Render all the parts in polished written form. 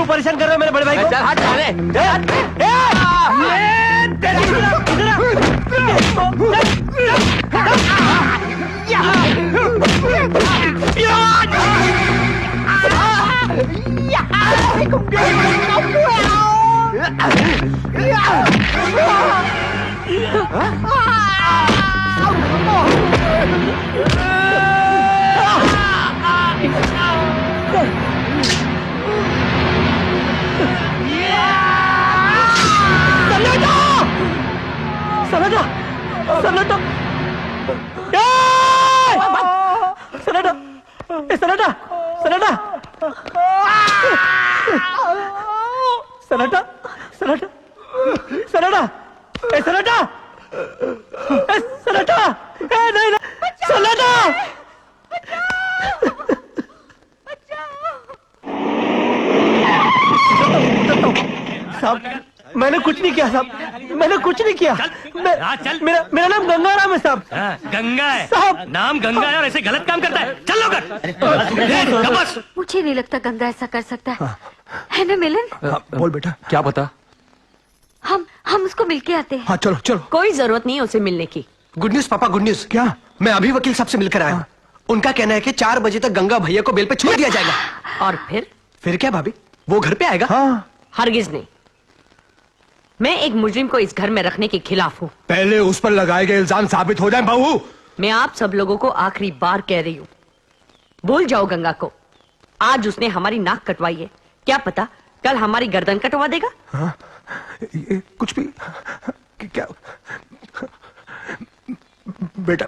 क्यों परेशान कर रहे हो मेरे बड़े भाई को? चल हट साले। सनाटा, सनाटा, सनाटा, सनाटा, सनाटा, सनाटा, सनाटा, सनाटा, सनाटा, सनाटा, नहीं नहीं, सनाटा। साहब मैंने कुछ नहीं किया साहब, मैंने कुछ नहीं किया। मेरा नाम गंगाराम है साहब। गंगा है साहब, नाम गंगा है और ऐसे गलत काम करता है। चल लोग। मुझे नहीं लगता गंगा ऐसा कर सकता है ना मिलन? बोल बेटा, क्या बता? हम उसको मिलके आते हैं। हाँ चलो चलो। कोई जरूरत नहीं है उसे मिलने की। गुड न्यूज पापा, गुड न्यूज। क्या? मैं अभी वकील साहब से मिलकर आया हूँ। उनका कहना है कि 4 बजे तक गंगा भैया को बेल पे छोड़ दिया जाएगा। और फिर क्या भाभी, वो घर पे आएगा? हाँ। हरगिज नहीं। मैं एक मुजरिम को इस घर में रखने के खिलाफ हूँ। पहले उस पर लगाए गए इल्जाम साबित हो जाए बहू। मैं आप सब लोगों को आखिरी बार कह रही हूँ, भूल जाओ गंगा को। आज उसने हमारी नाक कटवाई है, क्या पता कल हमारी गर्दन कटवा देगा। हाँ? ये कुछ भी क्या बेटा?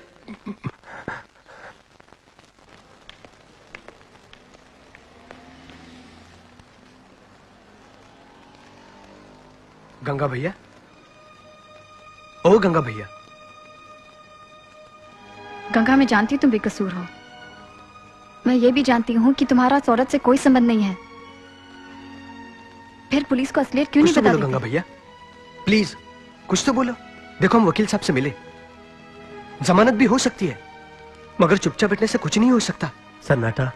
गंगा भैया, ओ गंगा भैया। गंगा, मैं जानती हूँ तुम बेकसूर हो। मैं ये भी जानती हूँ कि तुम्हारा इस औरत से कोई संबंध नहीं है। फिर पुलिस को असलियत क्यों नहीं बता देते? गंगा भैया प्लीज कुछ तो बोलो। देखो हम वकील साहब से मिले, जमानत भी हो सकती है, मगर चुपचाप बैठने से कुछ नहीं हो सकता। सन्नाटा,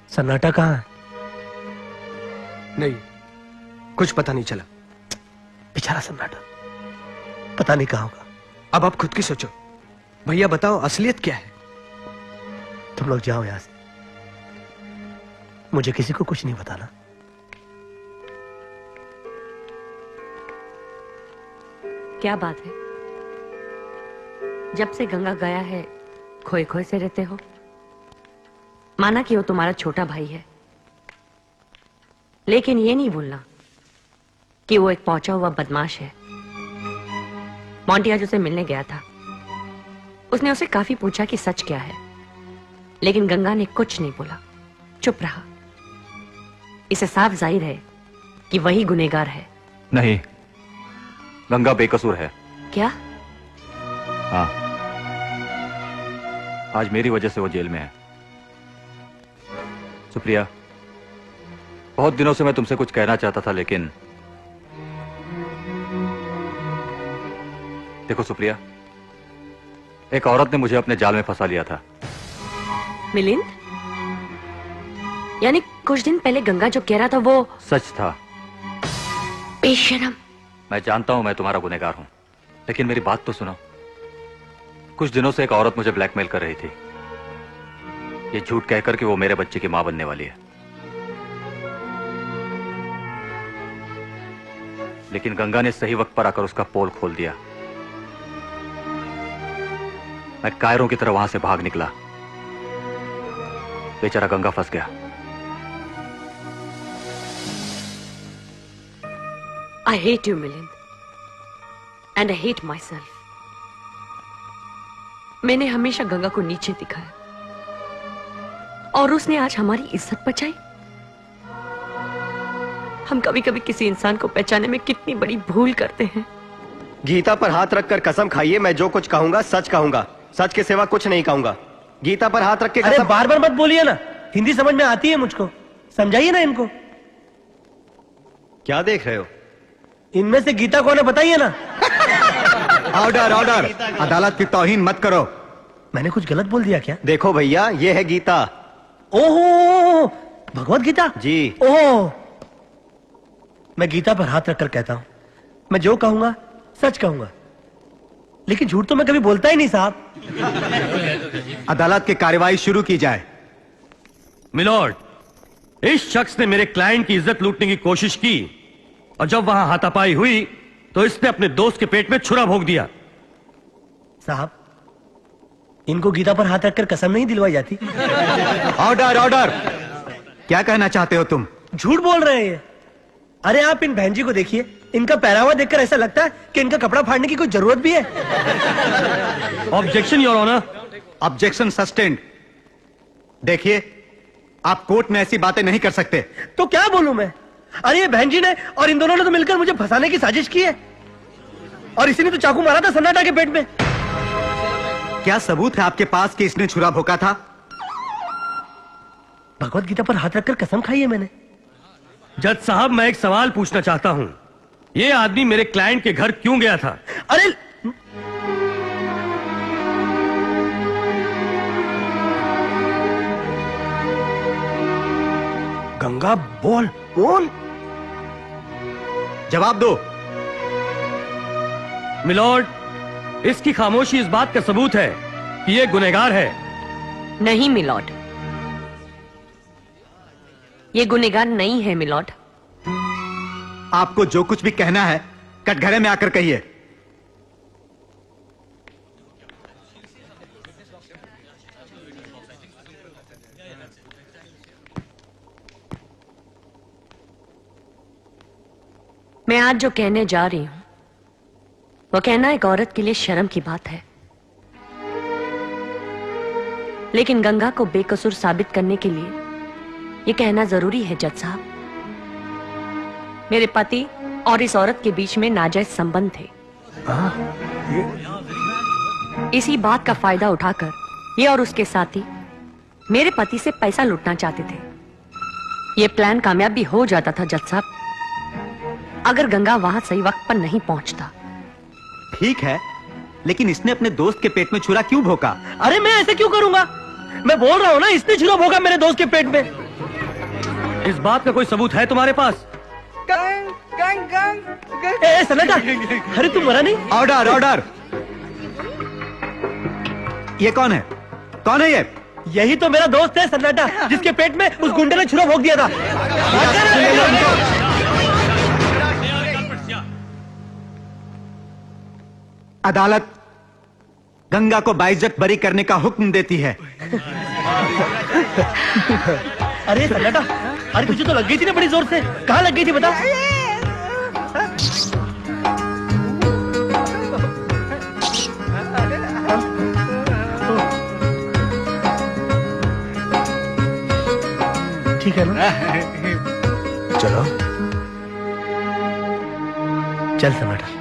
सन्नाटा कहाँ है? नहीं, कुछ पता नहीं चला। बेचारा सन्नाटा, पता नहीं कहाँ होगा। अब आप खुद की सोचो। भैया बताओ असलियत क्या है? तुम लोग जाओ यहां से, मुझे किसी को कुछ नहीं बताना। क्या बात है, जब से गंगा गया है खोए खोए से रहते हो? माना कि वो तुम्हारा छोटा भाई है, लेकिन ये नहीं भूलना कि वो एक पहुंचा हुआ बदमाश है। मोंटी आज उसे मिलने गया था। उसने उसे काफी पूछा कि सच क्या है, लेकिन गंगा ने कुछ नहीं बोला, चुप रहा। इसे साफ जाहिर है कि वही गुनहगार है। नहीं, गंगा बेकसूर है। क्या? हाँ, आज मेरी वजह से वो जेल में है। सुप्रिया, बहुत दिनों से मैं तुमसे कुछ कहना चाहता था, लेकिन देखो सुप्रिया, एक औरत ने मुझे अपने जाल में फंसा लिया था। मिलिंद? यानी कुछ दिन पहले गंगा जो कह रहा था वो सच था। बेशरम। मैं जानता हूं मैं तुम्हारा गुनहगार हूं, लेकिन मेरी बात तो सुनो। कुछ दिनों से एक औरत मुझे ब्लैकमेल कर रही थी, ये झूठ कहकर कि वो मेरे बच्चे की मां बनने वाली है। लेकिन गंगा ने सही वक्त पर आकर उसका पोल खोल दिया। मैं कायरों की तरह वहां से भाग निकला। बेचारा गंगा फंस गया। I hate you, Milind. And I hate myself. मैंने हमेशा गंगा को नीचे दिखाया और उसने आज हमारी इज्जत बचाई। हम कभी कभी किसी इंसान को पहचानने में कितनी बड़ी भूल करते हैं। गीता पर हाथ रखकर कसम खाइए, मैं जो कुछ कहूंगा सच कहूंगा, सच के सिवा कुछ नहीं कहूंगा। गीता पर हाथ रख के अरे बार बार मत बोलिए ना, हिंदी समझ में आती है मुझको, समझाइए ना इनको। क्या देख रहे हो? इनमें से गीता कौन है बताइए ना। ऑर्डर ऑर्डर, अदालत की तौहीन मत करो। मैंने कुछ गलत बोल दिया क्या? देखो भैया, ये है गीता। ओहो, भगवत गीता? जी। ओह, मैं गीता पर हाथ रखकर कहता हूं, मैं जो कहूंगा सच कहूंगा, लेकिन झूठ तो मैं कभी बोलता ही नहीं साहब। अदालत की कार्यवाही शुरू की जाए। मिलॉर्ड, इस शख्स ने मेरे क्लाइंट की इज्जत लूटने की कोशिश की और जब वहां हाथापाई हुई तो इसने अपने दोस्त के पेट में छुरा भोंक दिया। साहब, इनको गीता पर हाथ रखकर कसम नहीं दिलवाई जाती? Order order. क्या कहना चाहते हो तुम? झूठ बोल रहे हैं। अरे आप इन बहन जी को देखिए, इनका पहरावा देखकर ऐसा लगता है कि इनका कपड़ा फाड़ने की कोई जरूरत भी है। Objection your honour. Objection sustained. देखिए, आप कोर्ट में ऐसी बातें नहीं कर सकते। तो क्या बोलूं मैं? अरे ये बहन जी ने और इन दोनों ने तो मिलकर मुझे फंसाने की साजिश की है, और इसी ने तो चाकू मारा था सन्नाटा के पेट में। क्या सबूत है आपके पास कि इसने छुरा भोंका था? भगवत गीता पर हाथ रखकर कसम खाई है मैंने। जज साहब, मैं एक सवाल पूछना चाहता हूं, ये आदमी मेरे क्लाइंट के घर क्यों गया था? अरे गंगा, बोल बोल, जवाब दो। मिलॉर्ड, इसकी खामोशी इस बात का सबूत है कि ये गुनहगार है। नहीं मिलॉर्ड, ये गुनहगार नहीं है मिलॉर्ड। आपको जो कुछ भी कहना है कटघरे में आकर कहिए। मैं आज जो कहने जा रही हूं वो कहना एक औरत के लिए शर्म की बात है, लेकिन गंगा को बेकसूर साबित करने के लिए ये कहना जरूरी है। जज साहब, मेरे पति और इस औरत के बीच में नाजायज संबंध थे। इसी बात का फायदा उठाकर ये और उसके साथी मेरे पति से पैसा लूटना चाहते थे। ये प्लान कामयाब भी हो जाता था जज साहब, अगर गंगा वहां सही वक्त पर नहीं पहुंचता। ठीक है, लेकिन इसने अपने दोस्त के पेट में छुरा क्यों भोंका? अरे मैं ऐसे क्यों करूंगा? मैं बोल रहा हूं ना, इसने छुरा भोंका मेरे दोस्त के पेट में। इस बात का कोई सबूत है तुम्हारे पास? ए सन्नाटा, अरे तुम मरा नहीं? Order order. ये कौन है? कौन है ये? यही तो मेरा दोस्त है सन्नाटा, जिसके पेट में उस गुंडे ने छुरा भोंक दिया था। अदालत गंगा को बाइज्जत बरी करने का हुक्म देती है। अरे सन्नाटा, अरे तुझे तो लग गई थी ना बड़ी जोर से। कहाँ लग गई थी बता? ठीक है ना? चलो चल सन्नाटा।